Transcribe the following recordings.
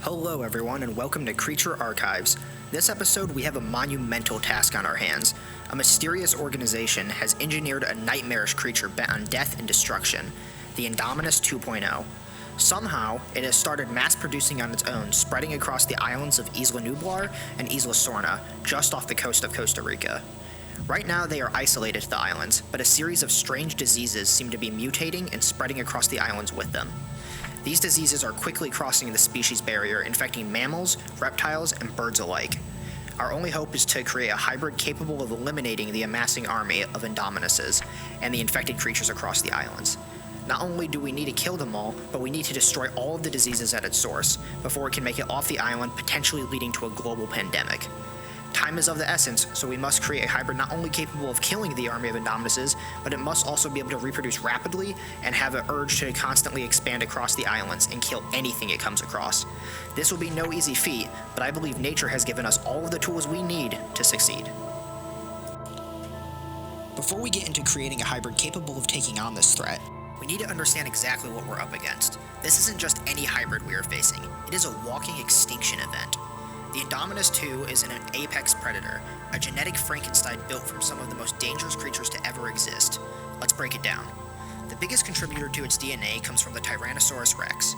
Hello everyone and welcome to Creature Archives. This episode we have a monumental task on our hands. A mysterious organization has engineered a nightmarish creature bent on death and destruction, the Indominus 2.0. Somehow, it has started mass producing on its own, spreading across the islands of Isla Nublar and Isla Sorna, just off the coast of Costa Rica. Right now they are isolated to the islands, but a series of strange diseases seem to be mutating and spreading across the islands with them. These diseases are quickly crossing the species barrier, infecting mammals, reptiles, and birds alike. Our only hope is to create a hybrid capable of eliminating the amassing army of Indominuses and the infected creatures across the islands. Not only do we need to kill them all, but we need to destroy all of the diseases at its source before it can make it off the island, potentially leading to a global pandemic. Time is of the essence, so we must create a hybrid not only capable of killing the army of Indominuses, but it must also be able to reproduce rapidly and have an urge to constantly expand across the islands and kill anything it comes across. This will be no easy feat, but I believe nature has given us all of the tools we need to succeed. Before we get into creating a hybrid capable of taking on this threat, we need to understand exactly what we're up against. This isn't just any hybrid we are facing, it is a walking extinction event. The Indominus 2 is an apex predator, a genetic Frankenstein built from some of the most dangerous creatures to ever exist. Let's break it down. The biggest contributor to its DNA comes from the Tyrannosaurus rex.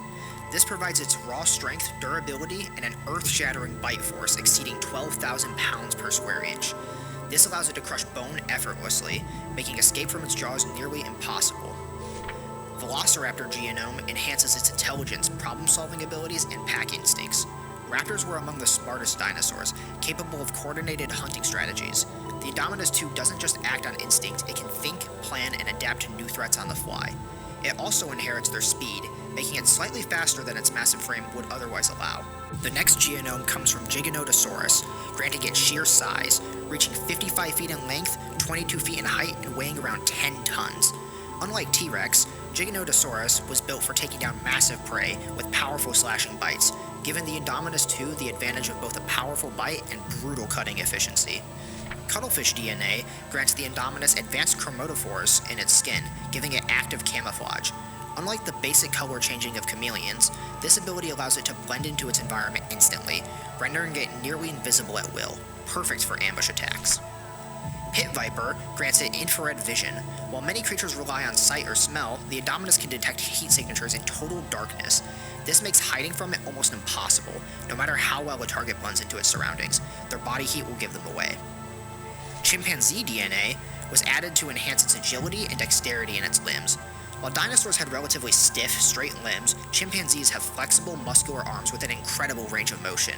This provides its raw strength, durability, and an earth-shattering bite force exceeding 12,000 pounds per square inch. This allows it to crush bone effortlessly, making escape from its jaws nearly impossible. Velociraptor genome enhances its intelligence, problem-solving abilities, and pack instincts. Raptors were among the smartest dinosaurs, capable of coordinated hunting strategies. The Indominus 2 doesn't just act on instinct, it can think, plan, and adapt to new threats on the fly. It also inherits their speed, making it slightly faster than its massive frame would otherwise allow. The next genome comes from Giganotosaurus, granting it sheer size, reaching 55 feet in length, 22 feet in height, and weighing around 10 tons. Unlike T-Rex, Giganotosaurus was built for taking down massive prey with powerful slashing bites, giving the Indominus 2 the advantage of both a powerful bite and brutal cutting efficiency. Cuttlefish DNA grants the Indominus advanced chromatophores in its skin, giving it active camouflage. Unlike the basic color changing of chameleons, this ability allows it to blend into its environment instantly, rendering it nearly invisible at will, perfect for ambush attacks. Pit Viper grants it infrared vision. While many creatures rely on sight or smell, the Indominus can detect heat signatures in total darkness. This makes hiding from it almost impossible, no matter how well a target blends into its surroundings. Their body heat will give them away. Chimpanzee DNA was added to enhance its agility and dexterity in its limbs. While dinosaurs had relatively stiff, straight limbs, chimpanzees have flexible, muscular arms with an incredible range of motion.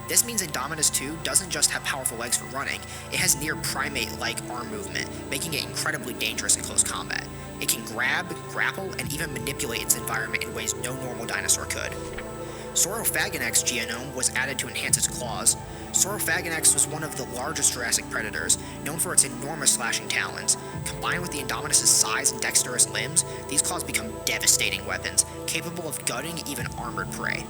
This means Indominus 2 doesn't just have powerful legs for running, it has near primate-like arm movement, making it incredibly dangerous in close combat. It can grab, grapple, and even manipulate its environment in ways no normal dinosaur could. Saurophagonex genome was added to enhance its claws. Saurophagonex was one of the largest Jurassic predators, known for its enormous slashing talons. Combined with the Indominus' size and dexterous limbs, these claws become devastating weapons, capable of gutting even armored prey.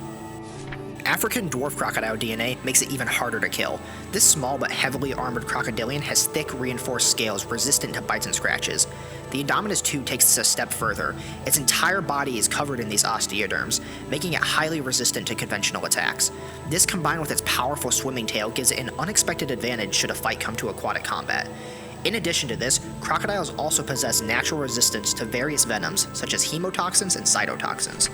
African dwarf crocodile DNA makes it even harder to kill. This small but heavily armored crocodilian has thick, reinforced scales resistant to bites and scratches. The Indominus 2 takes this a step further. Its entire body is covered in these osteoderms, making it highly resistant to conventional attacks. This, combined with its powerful swimming tail, gives it an unexpected advantage should a fight come to aquatic combat. In addition to this, crocodiles also possess natural resistance to various venoms, such as hemotoxins and cytotoxins.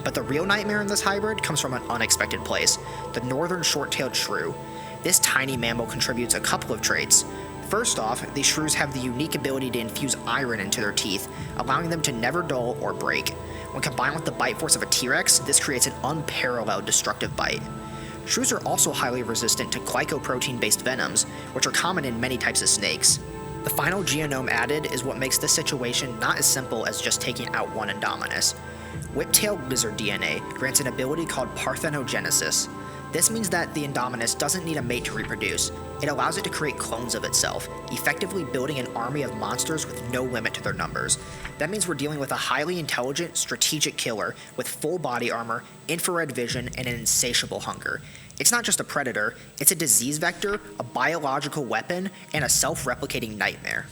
But the real nightmare in this hybrid comes from an unexpected place, the northern short-tailed shrew. This tiny mammal contributes a couple of traits. First off, these shrews have the unique ability to infuse iron into their teeth, allowing them to never dull or break. When combined with the bite force of a T-Rex, this creates an unparalleled destructive bite. Shrews are also highly resistant to glycoprotein-based venoms, which are common in many types of snakes. The final genome added is what makes this situation not as simple as just taking out one Indominus. Whip-tailed lizard DNA grants an ability called parthenogenesis. This means that the Indominus doesn't need a mate to reproduce. It allows it to create clones of itself, effectively building an army of monsters with no limit to their numbers. That means we're dealing with a highly intelligent, strategic killer with full body armor, infrared vision, and an insatiable hunger. It's not just a predator, it's a disease vector, a biological weapon, and a self-replicating nightmare.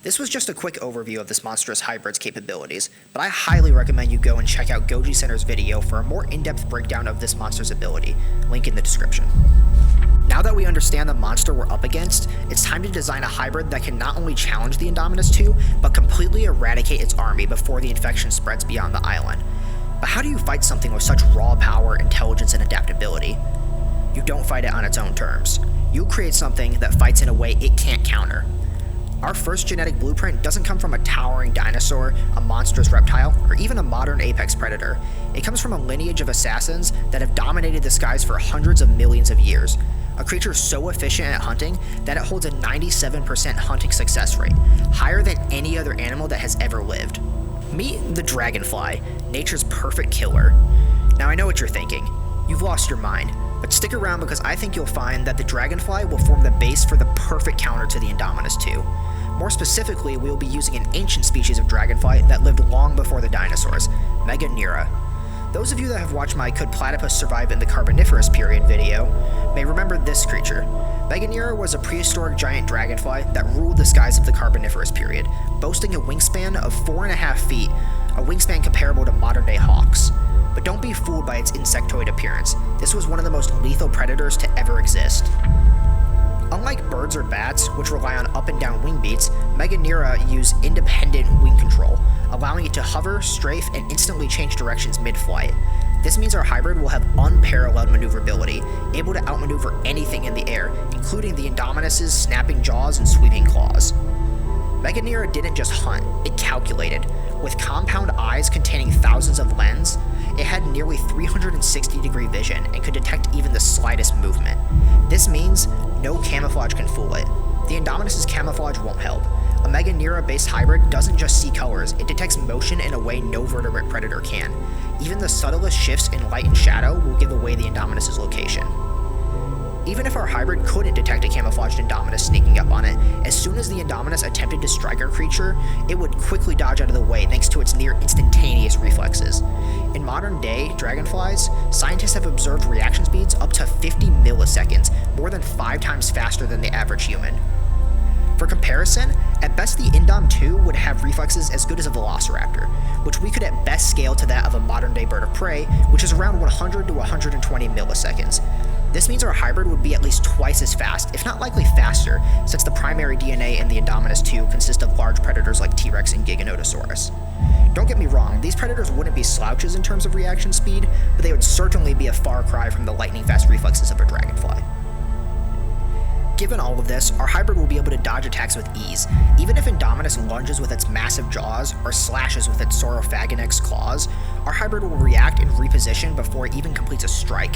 This was just a quick overview of this monstrous hybrid's capabilities, but I highly recommend you go and check out Goji Center's video for a more in-depth breakdown of this monster's ability, link in the description. Now that we understand the monster we're up against, it's time to design a hybrid that can not only challenge the Indominus 2, but completely eradicate its army before the infection spreads beyond the island. But how do you fight something with such raw power, intelligence, and adaptability? You don't fight it on its own terms. You create something that fights in a way it can't counter. Our first genetic blueprint doesn't come from a towering dinosaur, a monstrous reptile, or even a modern apex predator. It comes from a lineage of assassins that have dominated the skies for hundreds of millions of years. A creature so efficient at hunting that it holds a 97% hunting success rate, higher than any other animal that has ever lived. Meet the dragonfly, nature's perfect killer. Now I know what you're thinking. You've lost your mind. But stick around because I think you'll find that the dragonfly will form the base for the perfect counter to the Indominus 2. More specifically, we will be using an ancient species of dragonfly that lived long before the dinosaurs, Meganeura. Those of you that have watched my Could Platypus Survive in the Carboniferous Period video may remember this creature. Meganeura was a prehistoric giant dragonfly that ruled the skies of the Carboniferous Period, boasting a wingspan of 4.5 feet, a wingspan comparable to modern-day hawks. But don't be fooled by its insectoid appearance. This was one of the most lethal predators to ever exist. Unlike birds or bats, which rely on up and down wing beats, Meganeura use independent wing control, allowing it to hover, strafe, and instantly change directions mid-flight. This means our hybrid will have unparalleled maneuverability, able to outmaneuver anything in the air, including the Indominus' snapping jaws and sweeping claws. Meganeura didn't just hunt, it calculated. With compound eyes containing thousands of lenses, it had nearly 360-degree vision and could detect even the slightest movement. This means no camouflage can fool it. The Indominus' camouflage won't help. A Meganeura-based hybrid doesn't just see colors, it detects motion in a way no vertebrate predator can. Even the subtlest shifts in light and shadow will give away the Indominus' location. Even if our hybrid couldn't detect a camouflaged Indominus sneaking up on it, as soon as the Indominus attempted to strike our creature, it would quickly dodge out of the way thanks to its near instantaneous reflexes. In modern day dragonflies, scientists have observed reaction speeds up to 50 milliseconds, more than 5 times faster than the average human. For comparison, at best the Indom 2 would have reflexes as good as a velociraptor, which we could at best scale to that of a modern day bird of prey, which is around 100 to 120 milliseconds. This means our hybrid would be at least twice as fast, if not likely faster, since the primary DNA in the Indominus 2 consists of large predators like T-Rex and Giganotosaurus. Don't get me wrong, these predators wouldn't be slouches in terms of reaction speed, but they would certainly be a far cry from the lightning-fast reflexes of a dragonfly. Given all of this, our hybrid will be able to dodge attacks with ease. Even if Indominus lunges with its massive jaws or slashes with its Saurophagonix claws, our hybrid will react and reposition before it even completes a strike.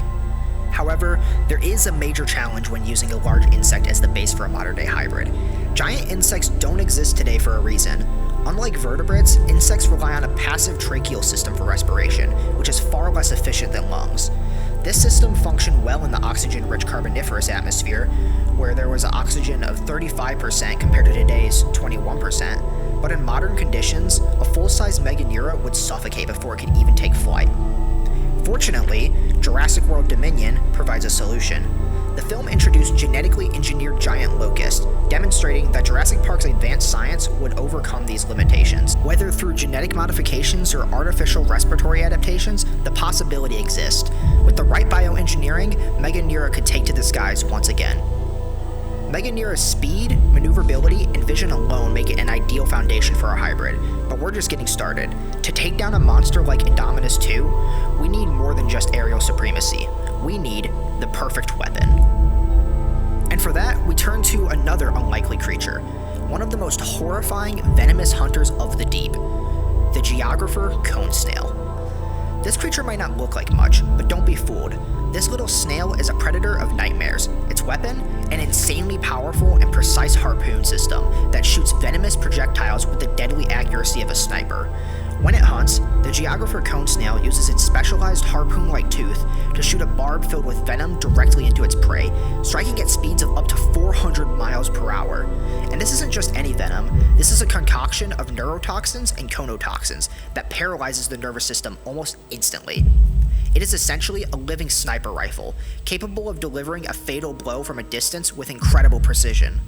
However, there is a major challenge when using a large insect as the base for a modern-day hybrid. Giant insects don't exist today for a reason. Unlike vertebrates, insects rely on a passive tracheal system for respiration, which is far less efficient than lungs. This system functioned well in the oxygen-rich Carboniferous atmosphere, where there was an oxygen of 35% compared to today's 21%, but in modern conditions, a full-size Meganeura would suffocate before it could even take flight. Fortunately, Jurassic World Dominion provides a solution. The film introduced genetically engineered giant locusts, demonstrating that Jurassic Park's advanced science would overcome these limitations. Whether through genetic modifications or artificial respiratory adaptations, the possibility exists. With the right bioengineering, Meganeura could take to the skies once again. Meganeura's speed, maneuverability, and vision alone make it an ideal foundation for our hybrid, but we're just getting started. To take down a monster like Indominus 2, we need more than just aerial supremacy. We need the perfect weapon. And for that, we turn to another unlikely creature, one of the most horrifying, venomous hunters of the deep, the geographer cone snail. This creature might not look like much, but don't be fooled. This little snail is a predator of nightmares. Its weapon? An insanely powerful and precise harpoon system that shoots venomous projectiles with the deadly accuracy of a sniper. When it hunts, the geographer cone snail uses its specialized harpoon-like tooth to shoot a barb filled with venom directly into its prey, striking at speeds of up to 400 miles per hour. And this isn't just any venom, this is a concoction of neurotoxins and conotoxins that paralyzes the nervous system almost instantly. It is essentially a living sniper rifle, capable of delivering a fatal blow from a distance with incredible precision.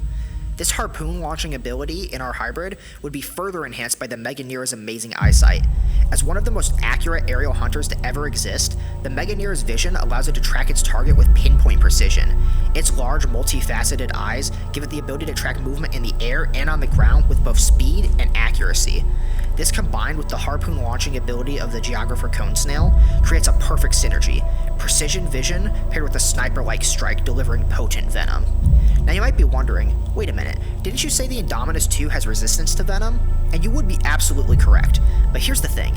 This harpoon launching ability in our hybrid would be further enhanced by the Meganeera's amazing eyesight. As one of the most accurate aerial hunters to ever exist, the Meganeera's vision allows it to track its target with pinpoint precision. Its large, multifaceted eyes give it the ability to track movement in the air and on the ground with both speed and accuracy. This, combined with the harpoon launching ability of the geographer cone snail, creates a perfect synergy: precision vision paired with a sniper-like strike delivering potent venom. Now you might be wondering, wait a minute, didn't you say the Indominus 2 has resistance to venom? And you would be absolutely correct, but here's the thing.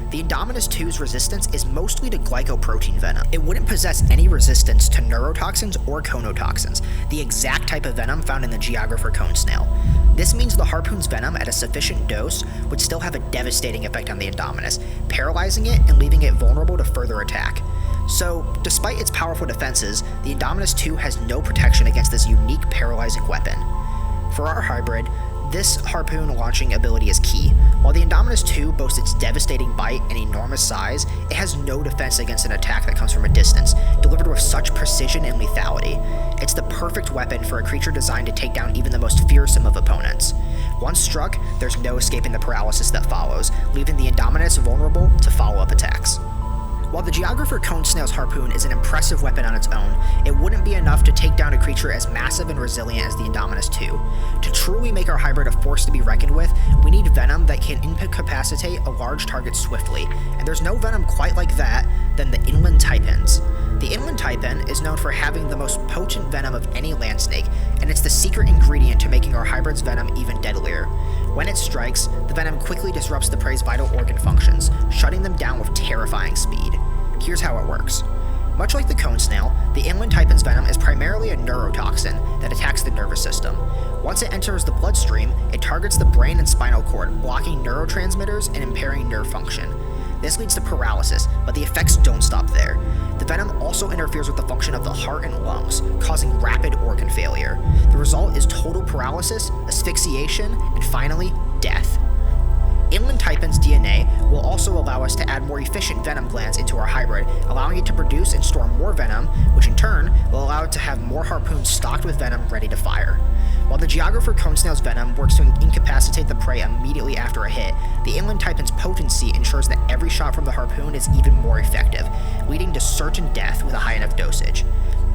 The Indominus 2's resistance is mostly to glycoprotein venom. It wouldn't possess any resistance to neurotoxins or conotoxins, the exact type of venom found in the geographer cone snail. This means the harpoon's venom at a sufficient dose would still have a devastating effect on the Indominus, paralyzing it and leaving it vulnerable to further attack. So, despite its powerful defenses, the Indominus 2 has no protection against this unique paralyzing weapon. For our hybrid, this harpoon launching ability is key. While the Indominus 2 boasts its devastating bite and enormous size, it has no defense against an attack that comes from a distance, delivered with such precision and lethality. It's the perfect weapon for a creature designed to take down even the most fearsome of opponents. Once struck, there's no escaping the paralysis that follows, leaving the Indominus vulnerable to follow-up attacks. While the geographer cone snail's harpoon is an impressive weapon on its own, it wouldn't be enough to take down a creature as massive and resilient as the Indominus 2. To truly make our hybrid a force to be reckoned with, we need venom that can incapacitate a large target swiftly, and there's no venom quite like that than the inland taipans. The inland taipan is known for having the most potent venom of any land snake, and it's the secret ingredient to making our hybrid's venom even deadlier. When it strikes, the venom quickly disrupts the prey's vital organ functions, shutting them down with terrifying speed. Here's how it works. Much like the cone snail, the inland taipan's venom is primarily a neurotoxin that attacks the nervous system. Once it enters the bloodstream, it targets the brain and spinal cord, blocking neurotransmitters and impairing nerve function. This leads to paralysis, but the effects don't stop there. The venom also interferes with the function of the heart and lungs, causing rapid organ failure. The result is total paralysis, asphyxiation, and finally, death. Inland taipan's DNA will also allow us to add more efficient venom glands into our hybrid, allowing it to produce and store more venom, which in turn will allow it to have more harpoons stocked with venom ready to fire. While the geographer cone snail's venom works to incapacitate the prey immediately after a hit, the inland taipan's potency ensures that every shot from the harpoon is even more effective, leading to certain death with a high enough dosage.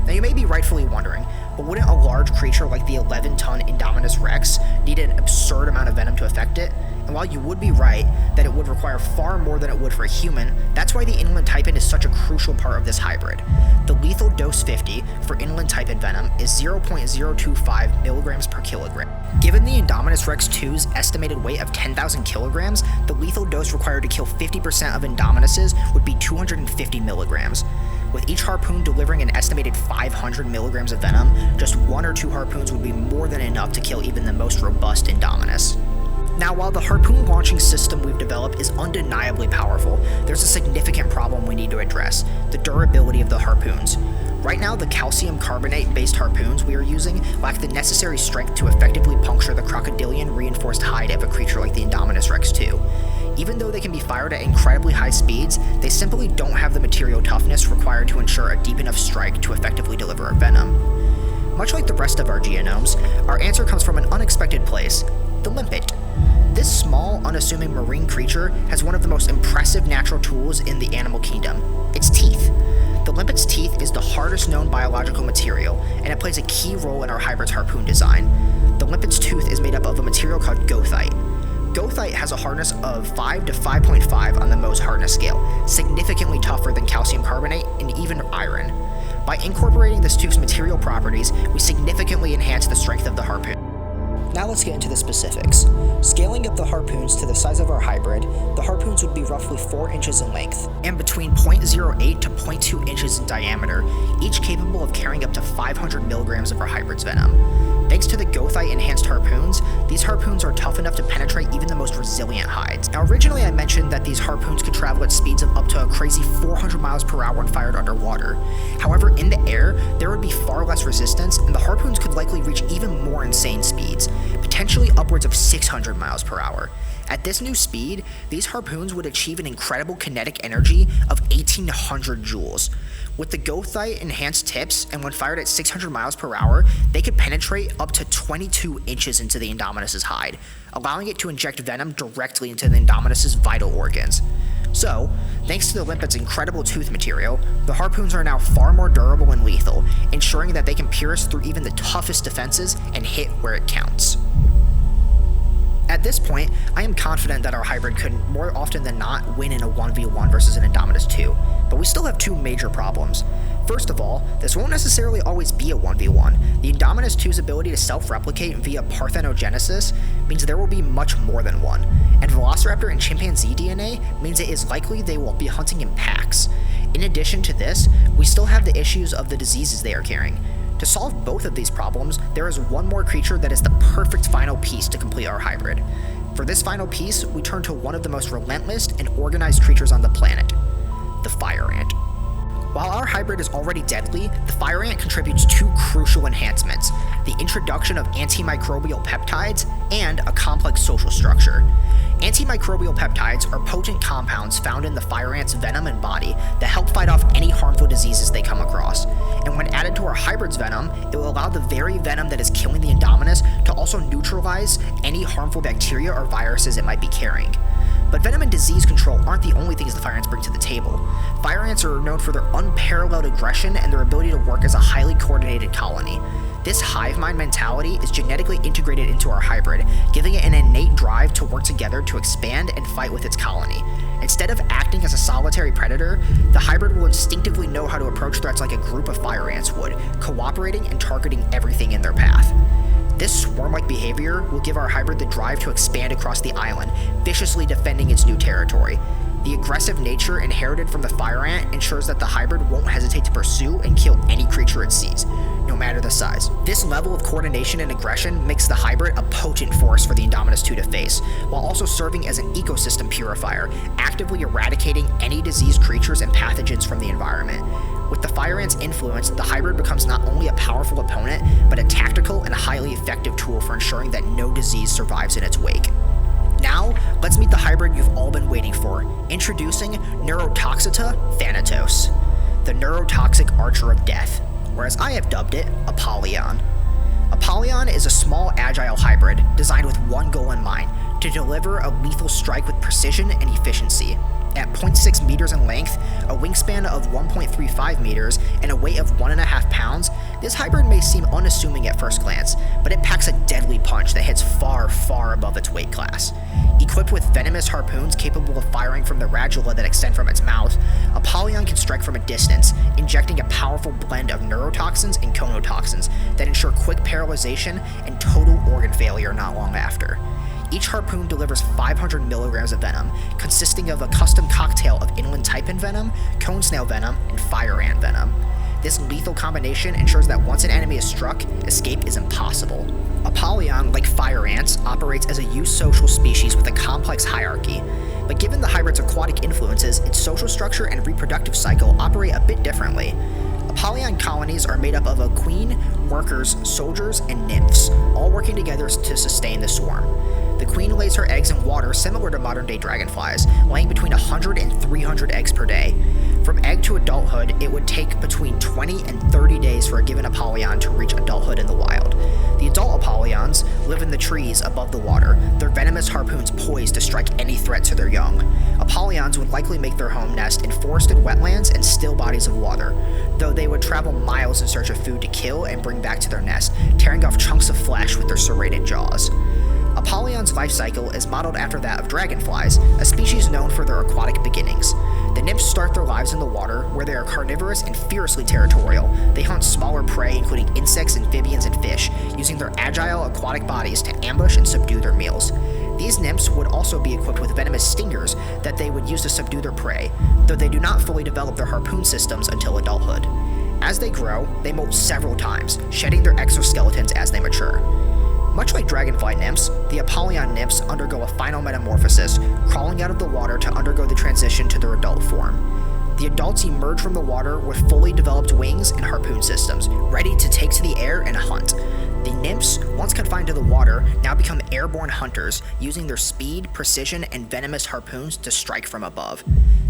Now you may be rightfully wondering, but wouldn't a large creature like the 11-ton Indominus Rex need an absurd amount of venom to affect it? And while you would be right that it would require far more than it would for a human, that's why the inland taipan is such a crucial part of this hybrid. The lethal dose 50 for inland taipan venom is 0.025 milligrams per kilogram. Given the Indominus Rex 2's estimated weight of 10,000 kilograms, the lethal dose required to kill 50% of Indominuses would be 250 milligrams. With each harpoon delivering an estimated 500 milligrams of venom, just 1 or 2 harpoons would be more than enough to kill even the most robust Indominus. Now, while the harpoon launching system we've developed is undeniably powerful, there's a significant problem we need to address: the durability of the harpoons. Right now, the calcium carbonate-based harpoons we are using lack the necessary strength to effectively puncture the crocodilian reinforced hide of a creature like the Indominus Rex 2. Even though they can be fired at incredibly high speeds, they simply don't have the material toughness required to ensure a deep enough strike to effectively deliver a venom. Much like the rest of our genomes, our answer comes from an unexpected place: the limpet. This small, unassuming marine creature has one of the most impressive natural tools in the animal kingdom: its teeth. The limpet's teeth is the hardest known biological material, and it plays a key role in our hybrid's harpoon design. The limpet's tooth is made up of a material called goethite. Goethite has a hardness of 5 to 5.5 on the Mohs hardness scale, significantly tougher than calcium carbonate and even iron. By incorporating this tooth's material properties, we significantly enhance the strength of the harpoon. Now let's get into the specifics. Scaling up the harpoons to the size of our hybrid, the harpoons would be roughly 4 inches in length, and between 0.08 to 0.2 inches in diameter, each capable of carrying up to 500 milligrams of our hybrid's venom. Thanks to the goethite-enhanced harpoons, these harpoons are tough enough to penetrate even the most resilient hides. Now, originally I mentioned that these harpoons could travel at speeds of up to a crazy 400 miles per hour when fired underwater. However, in the air, there would be far less resistance, and the harpoons could likely reach even more insane speeds, potentially upwards of 600 miles per hour. At this new speed, these harpoons would achieve an incredible kinetic energy of 1800 joules. With the goethite enhanced tips, and when fired at 600 miles per hour, they could penetrate up to 22 inches into the Indominus's hide, allowing it to inject venom directly into the Indominus's vital organs. So, thanks to the limpet's incredible tooth material, the harpoons are now far more durable and lethal, ensuring that they can pierce through even the toughest defenses and hit where it counts. At this point, I am confident that our hybrid could, more often than not, win in a 1v1 versus an Indominus 2, but we still have two major problems. First of all, this won't necessarily always be a 1v1. The Indominus 2's ability to self-replicate via parthenogenesis means there will be much more than one, and Velociraptor and chimpanzee DNA means it is likely they will be hunting in packs. In addition to this, we still have the issues of the diseases they are carrying. To solve both of these problems, there is one more creature that is the perfect final piece to complete our hybrid. For this final piece, we turn to one of the most relentless and organized creatures on the planet, the fire ant. While our hybrid is already deadly, the fire ant contributes two crucial enhancements: the introduction of antimicrobial peptides and a complex social structure. Antimicrobial peptides are potent compounds found in the fire ant's venom and body that help fight off any harmful diseases they come across. And when added to our hybrid's venom, it will allow the very venom that is killing the Indominus to also neutralize any harmful bacteria or viruses it might be carrying. But venom and disease control aren't the only things the fire ants bring to the table. Fire ants are known for their unparalleled aggression and their ability to work as a highly coordinated colony. This hive mind mentality is genetically integrated into our hybrid, giving it an innate drive to work together to expand and fight with its colony. Instead of acting as a solitary predator, the hybrid will instinctively know how to approach threats like a group of fire ants would, cooperating and targeting everything in their path. This swarm-like behavior will give our hybrid the drive to expand across the island, viciously defending its new territory. The aggressive nature inherited from the fire ant ensures that the hybrid won't hesitate to pursue and kill any creature it sees, no matter the size. This level of coordination and aggression makes the hybrid a potent force for the Indominus 2 to face, while also serving as an ecosystem purifier, actively eradicating any diseased creatures and pathogens from the environment. With the fire ant's influence, the hybrid becomes not only a powerful opponent, but a tactical and highly effective tool for ensuring that no disease survives in its wake. Now, let's meet the hybrid you've all been waiting for. Introducing Neurotoxita Thanatos, the neurotoxic archer of death, or as I have dubbed it, Apollyon. Apollyon is a small, agile hybrid designed with one goal in mind: to deliver a lethal strike with precision and efficiency. At 0.6 meters in length, a wingspan of 1.35 meters, and a weight of 1.5 pounds, this hybrid may seem unassuming at first glance, but it packs a deadly punch that hits far, far above its weight class. Equipped with venomous harpoons capable of firing from the radula that extend from its mouth, Apollyon can strike from a distance, injecting a powerful blend of neurotoxins and conotoxins that ensure quick paralyzation and total organ failure not long after. Each harpoon delivers 500 milligrams of venom, consisting of a custom cocktail of inland taipan venom, cone snail venom, and fire ant venom. This lethal combination ensures that once an enemy is struck, escape is impossible. Apollyon, like fire ants, operates as a eusocial species with a complex hierarchy. But given the hybrid's aquatic influences, its social structure and reproductive cycle operate a bit differently. Apollyon colonies are made up of a queen, workers, soldiers, and nymphs, all working together to sustain the swarm. The queen lays her eggs in water similar to modern-day dragonflies, laying between 100 and 300 eggs per day. From egg to adulthood, it would take between 20 and 30 days for a given Apollyon to reach adulthood in the wild. The adult Apollyons live in the trees above the water, their venomous harpoons poised to strike any threat to their young. Apollyons would likely make their home nest in forested wetlands and still bodies of water, though they would travel miles in search of food to kill and bring back to their nest, tearing off chunks of flesh with their serrated jaws. Apollyon's life cycle is modeled after that of dragonflies, a species known for their aquatic beginnings. The nymphs start their lives in the water, where they are carnivorous and fiercely territorial. They hunt smaller prey, including insects, amphibians, and fish, using their agile aquatic bodies to ambush and subdue their meals. These nymphs would also be equipped with venomous stingers that they would use to subdue their prey, though they do not fully develop their harpoon systems until adulthood. As they grow, they molt several times, shedding their exoskeletons as they mature. Much like dragonfly nymphs, the Apollyon nymphs undergo a final metamorphosis, crawling out of the water to undergo the transition to their adult form. The adults emerge from the water with fully developed wings and harpoon systems, ready to take to the air and hunt. The nymphs, once confined to the water, now become airborne hunters, using their speed, precision, and venomous harpoons to strike from above.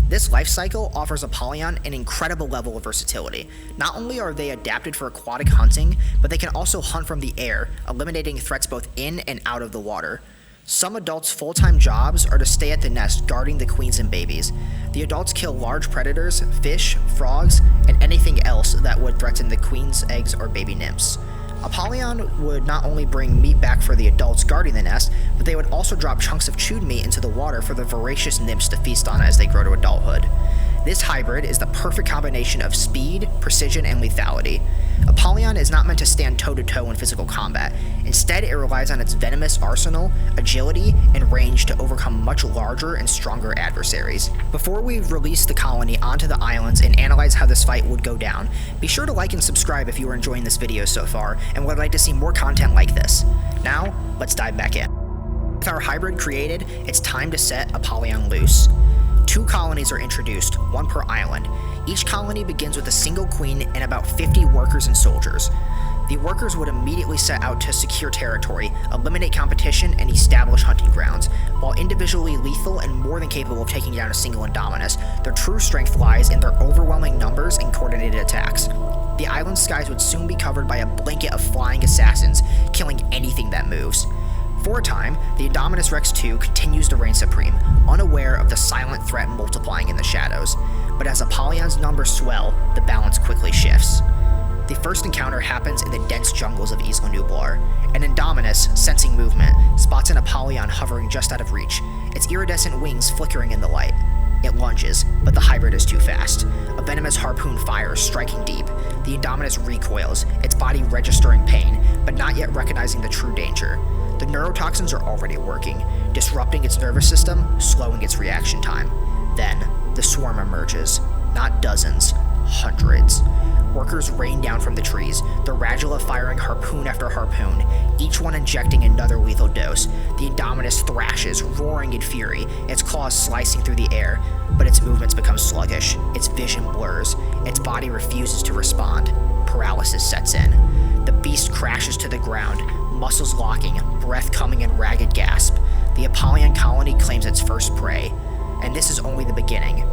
This life cycle offers Apollyon an incredible level of versatility. Not only are they adapted for aquatic hunting, but they can also hunt from the air, eliminating threats both in and out of the water. Some adults' full-time jobs are to stay at the nest guarding the queens and babies. The adults kill large predators, fish, frogs, and anything else that would threaten the queen's eggs or baby nymphs. Apollyon would not only bring meat back for the adults guarding the nest, but they would also drop chunks of chewed meat into the water for the voracious nymphs to feast on as they grow to adulthood. This hybrid is the perfect combination of speed, precision, and lethality. Apollyon is not meant to stand toe-to-toe in physical combat. Instead, it relies on its venomous arsenal, agility, and range to overcome much larger and stronger adversaries. Before we release the colony onto the islands and analyze how this fight would go down, be sure to like and subscribe if you are enjoying this video so far and would like to see more content like this. Now, let's dive back in. With our hybrid created, it's time to set Apollyon loose. 2 colonies are introduced, one per island. Each colony begins with a single queen and about 50 workers and soldiers. The workers would immediately set out to secure territory, eliminate competition, and establish hunting grounds. While individually lethal and more than capable of taking down a single Indominus, their true strength lies in their overwhelming numbers and coordinated attacks. The island skies would soon be covered by a blanket of flying assassins, killing anything that moves. For a time, the Indominus Rex II continues to reign supreme, unaware of the silent threat multiplying in the shadows. But as Apollion's numbers swell, the balance quickly shifts. The first encounter happens in the dense jungles of Isla Nublar. An Indominus, sensing movement, spots an Apollyon hovering just out of reach, its iridescent wings flickering in the light. It lunges, but the hybrid is too fast. A venomous harpoon fires, striking deep. The Indominus recoils, its body registering pain, but not yet recognizing the true danger. The neurotoxins are already working, disrupting its nervous system, slowing its reaction time. Then, the swarm emerges. Not dozens, hundreds. Workers rain down from the trees, the radula firing harpoon after harpoon, each one injecting another lethal dose. The Indominus thrashes, roaring in fury, its claws slicing through the air, but its movements become sluggish, its vision blurs, its body refuses to respond. Paralysis sets in. The beast crashes to the ground, muscles locking, breath coming in ragged gasp. The Apollyon colony claims its first prey, and this is only the beginning.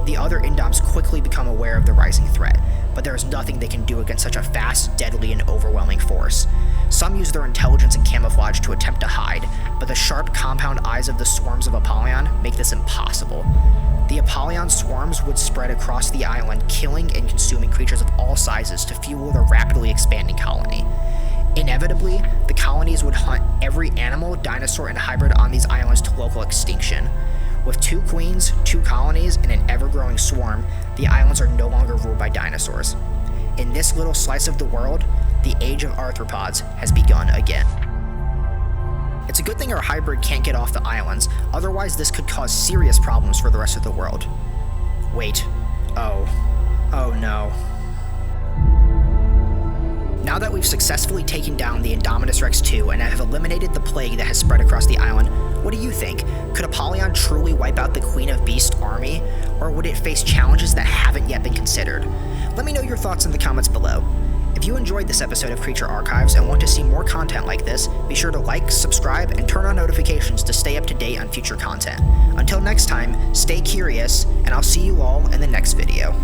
The other Indoms quickly become aware of the rising threat, but there is nothing they can do against such a fast, deadly, and overwhelming force. Some use their intelligence and camouflage to attempt to hide, but the sharp compound eyes of the swarms of Apollyon make this impossible. The Apollyon swarms would spread across the island, killing and consuming creatures of all sizes to fuel their rapidly expanding colony. Inevitably, the colonies would hunt every animal, dinosaur, and hybrid on these islands to local extinction. With 2 queens, 2 colonies, and an ever-growing swarm, the islands are no longer ruled by dinosaurs. In this little slice of the world, the age of arthropods has begun again. It's a good thing our hybrid can't get off the islands, otherwise this could cause serious problems for the rest of the world. Wait. Oh no. Now that we've successfully taken down the Indominus Rex II and have eliminated the plague that has spread across the island, what do you think? Could Apollyon truly wipe out the Queen of Beasts army, or would it face challenges that haven't yet been considered? Let me know your thoughts in the comments below. If you enjoyed this episode of Creature Archives and want to see more content like this, be sure to like, subscribe, and turn on notifications to stay up to date on future content. Until next time, stay curious, and I'll see you all in the next video.